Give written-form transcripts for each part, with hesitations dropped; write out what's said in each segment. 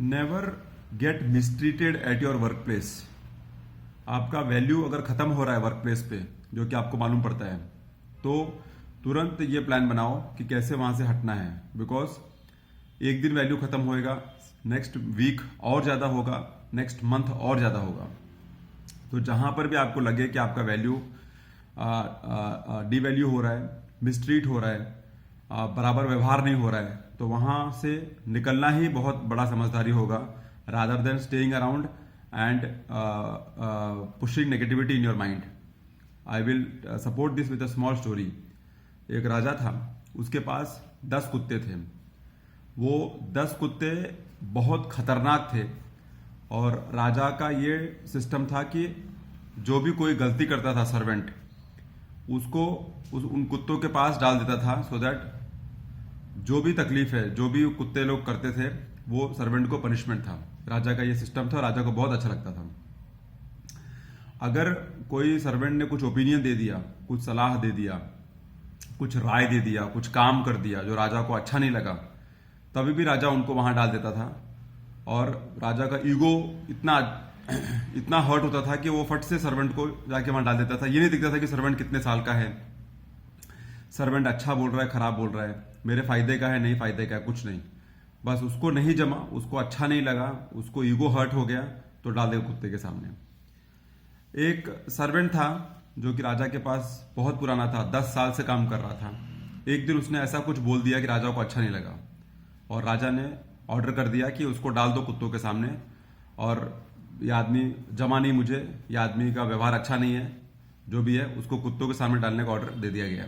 Never get mistreated at your work place. आपका value अगर खत्म हो रहा है वर्क प्लेस पे, जो कि आपको मालूम पड़ता है, तो तुरंत ये प्लान बनाओ कि कैसे वहां से हटना है। बिकॉज एक दिन वैल्यू खत्म होएगा, नेक्स्ट वीक और ज्यादा होगा, नेक्स्ट मंथ और ज्यादा होगा। तो जहां पर भी आपको लगे कि आपका वैल्यू डिवैल्यू हो रहा है, मिसट्रीट हो रहा है, बराबर व्यवहार नहीं हो रहा है, तो वहां से निकलना ही बहुत बड़ा समझदारी होगा, rather than staying around and pushing negativity in your mind. I will support this with a small story. एक राजा था, उसके पास 10 कुत्ते थे। वो 10 कुत्ते बहुत खतरनाक थे और राजा का ये सिस्टम था कि जो भी कोई गलती करता था सर्वेंट, उसको उन कुत्तों के पास डाल देता था, सो दैट जो भी तकलीफ है, जो भी कुत्ते लोग करते थे, वो सर्वेंट को पनिशमेंट था। राजा का ये सिस्टम था, राजा को बहुत अच्छा लगता था। अगर कोई सर्वेंट ने कुछ ओपिनियन दे दिया, कुछ सलाह दे दिया, कुछ राय दे दिया, कुछ काम कर दिया जो राजा को अच्छा नहीं लगा, तभी भी राजा उनको वहां डाल देता था। और राजा का ईगो इतना हर्ट होता था कि वो फट से सर्वेंट को जाके वहां डाल देता था। ये नहीं दिखता था कि सर्वेंट कितने साल का है, सर्वेंट अच्छा बोल रहा है, खराब बोल रहा है, मेरे फायदे का है, नहीं फायदे का है, कुछ नहीं। बस उसको नहीं जमा, उसको अच्छा नहीं लगा, उसको ईगो हर्ट हो गया, तो डाल दे कुत्ते के सामने। एक सर्वेंट था जो कि राजा के पास बहुत पुराना था, 10 साल से काम कर रहा था। एक दिन उसने ऐसा कुछ बोल दिया कि राजा को अच्छा नहीं लगा, और राजा ने ऑर्डर कर दिया कि उसको डाल दो कुत्तों के सामने। और ये आदमी जमा नहीं, मुझे ये आदमी का व्यवहार अच्छा नहीं है, जो भी है उसको कुत्तों के सामने डालने का ऑर्डर दे दिया गया।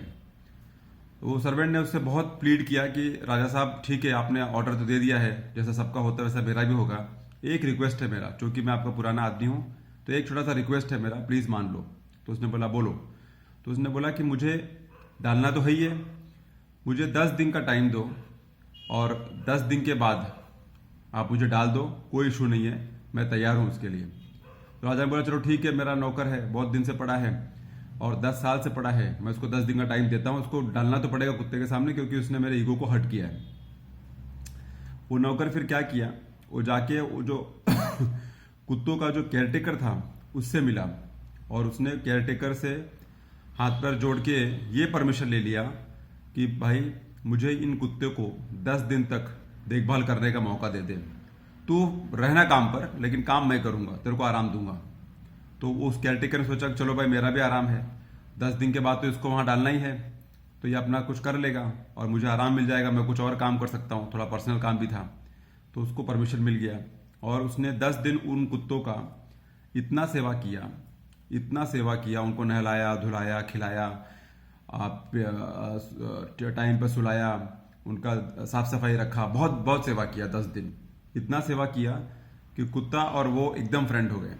तो वो सर्वेंट ने उससे बहुत प्लीड किया कि राजा साहब ठीक है, आपने ऑर्डर तो दे दिया है, जैसा सबका होता है वैसा मेरा भी होगा। एक रिक्वेस्ट है मेरा, क्योंकि मैं आपका पुराना आदमी हूँ, तो एक छोटा सा रिक्वेस्ट है मेरा, प्लीज मान लो। तो उसने बोला बोलो। तो उसने बोला कि मुझे डालना तो है ही है, मुझे 10 दिन का टाइम दो, और 10 दिन के बाद आप मुझे डाल दो, कोई इशू नहीं है, मैं तैयार हूं उसके लिए। तो राजा ने बोला चलो ठीक है, मेरा नौकर है, बहुत दिन से पड़ा है और 10 साल से पड़ा है, मैं उसको 10 दिन का टाइम देता हूं, उसको डालना तो पड़ेगा कुत्ते के सामने, क्योंकि उसने मेरे ईगो को हर्ट किया है। वो नौकर फिर क्या किया, वो जाके वो जो कुत्तों का जो केयरटेकर था उससे मिला, और उसने केयरटेकर से हाथ पैर जोड़ के ये परमिशन ले लिया कि भाई मुझे इन कुत्ते को 10 दिन तक देखभाल करने का मौका दे दे, तू रहना काम पर, लेकिन काम मैं करूंगा, तेरे को आराम दूंगा। तो उस केयरटेकर ने सोचा चलो भाई मेरा भी आराम है, 10 दिन के बाद तो इसको वहां डालना ही है, तो ये अपना कुछ कर लेगा और मुझे आराम मिल जाएगा, मैं कुछ और काम कर सकता हूँ, थोड़ा पर्सनल काम भी था। तो उसको परमिशन मिल गया, और उसने 10 दिन उन कुत्तों का इतना सेवा किया, इतना सेवा किया, उनको नहलाया, धुलाया, खिलाया, टाइम पर सुलाया, उनका साफ सफाई रखा, बहुत बहुत सेवा किया। 10 दिन इतना सेवा किया कि कुत्ता और वो एकदम फ्रेंड हो गए।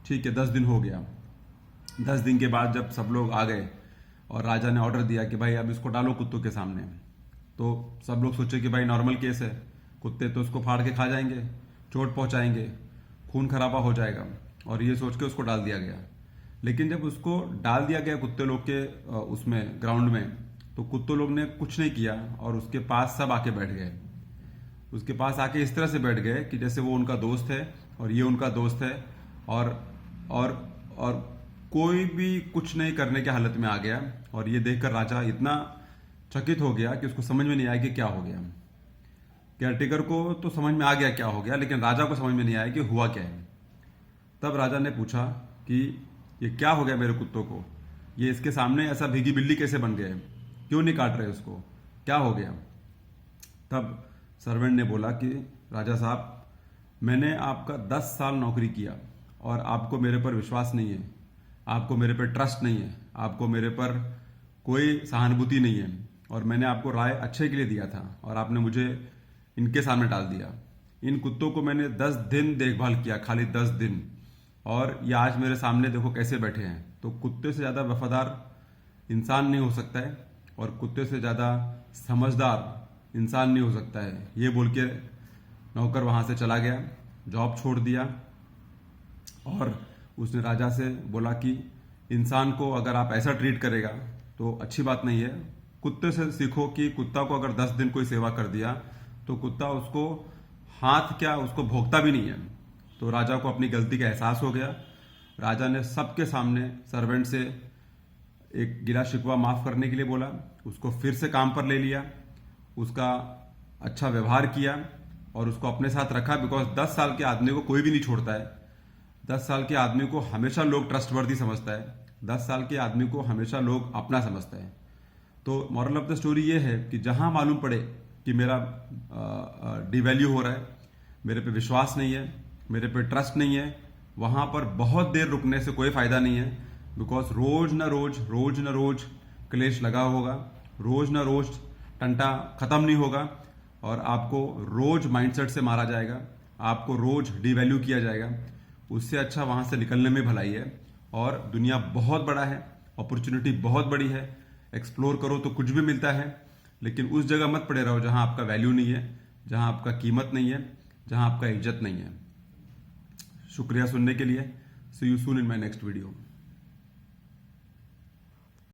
ठीक है, 10 दिन हो गया। 10 दिन के बाद जब सब लोग आ गए और राजा ने ऑर्डर दिया कि भाई अब इसको डालो कुत्तों के सामने, तो सब लोग सोचे कि भाई नॉर्मल केस है, कुत्ते तो उसको फाड़ के खा जाएंगे, चोट पहुंचाएंगे, खून खराबा हो जाएगा, और ये सोच के उसको डाल दिया गया। लेकिन जब उसको डाल दिया गया कुत्ते लोग के उसमें ग्राउंड में, तो कुत्तों लोग ने कुछ नहीं किया, और उसके पास सब आके बैठ गए। उसके पास आके इस तरह से बैठ गए कि जैसे वो उनका दोस्त है और ये उनका दोस्त है, और कोई भी कुछ नहीं करने की हालत में आ गया। और ये देखकर राजा इतना चकित हो गया कि उसको समझ में नहीं आया कि क्या हो गया। केयरटेकर को तो समझ में आ गया क्या हो गया, लेकिन राजा को समझ में नहीं आया कि हुआ क्या है। तब राजा ने पूछा कि ये क्या हो गया मेरे कुत्तों को, ये इसके सामने ऐसा भीगी बिल्ली कैसे बन गए, क्यों नहीं काट रहे उसको, क्या हो गया। तब सर्वेंट ने बोला कि राजा साहब, मैंने आपका 10 साल नौकरी किया और आपको मेरे पर विश्वास नहीं है, आपको मेरे पर ट्रस्ट नहीं है, आपको मेरे पर कोई सहानुभूति नहीं है, और मैंने आपको राय अच्छे के लिए दिया था और आपने मुझे इनके सामने डाल दिया। इन कुत्तों को मैंने 10 दिन देखभाल किया, खाली 10 दिन, और ये आज मेरे सामने देखो कैसे बैठे हैं। तो कुत्ते से ज्यादा वफादार इंसान नहीं हो सकता है, और कुत्ते से ज्यादा समझदार इंसान नहीं हो सकता है। ये बोल के नौकर वहां से चला गया, जॉब छोड़ दिया, और उसने राजा से बोला कि इंसान को अगर आप ऐसा ट्रीट करेगा तो अच्छी बात नहीं है। कुत्ते से सीखो कि कुत्ता को अगर 10 दिन कोई सेवा कर दिया तो कुत्ता उसको हाथ क्या उसको भोगता भी नहीं है। तो राजा को अपनी गलती का एहसास हो गया। राजा ने सबके सामने सर्वेंट से एक गिला शिकवा माफ करने के लिए बोला, उसको फिर से काम पर ले लिया, उसका अच्छा व्यवहार किया और उसको अपने साथ रखा। बिकॉज 10 साल के आदमी को कोई भी नहीं छोड़ता है। 10 साल के आदमी को हमेशा लोग ट्रस्टवर्दी समझता है। 10 साल के आदमी को हमेशा लोग अपना समझता है। तो मॉरल ऑफ द स्टोरी ये है कि जहां मालूम पड़े कि मेरा डिवैल्यू हो रहा है, मेरे पे विश्वास नहीं है, मेरे पे ट्रस्ट नहीं है, वहां पर बहुत देर रुकने से कोई फायदा नहीं है। बिकॉज रोज न रोज क्लेश लगा होगा, रोज न रोज टंटा खत्म नहीं होगा और आपको रोज माइंडसेट से मारा जाएगा, आपको रोज डिवैल्यू किया जाएगा। उससे अच्छा वहां से निकलने में भलाई है। और दुनिया बहुत बड़ा है, अपॉर्चुनिटी बहुत बड़ी है, एक्सप्लोर करो तो कुछ भी मिलता है। लेकिन उस जगह मत पड़े रहो जहां आपका वैल्यू नहीं है, जहां आपका कीमत नहीं है, जहां आपका इज्जत नहीं है। शुक्रिया सुनने के लिए। See you soon in my next video.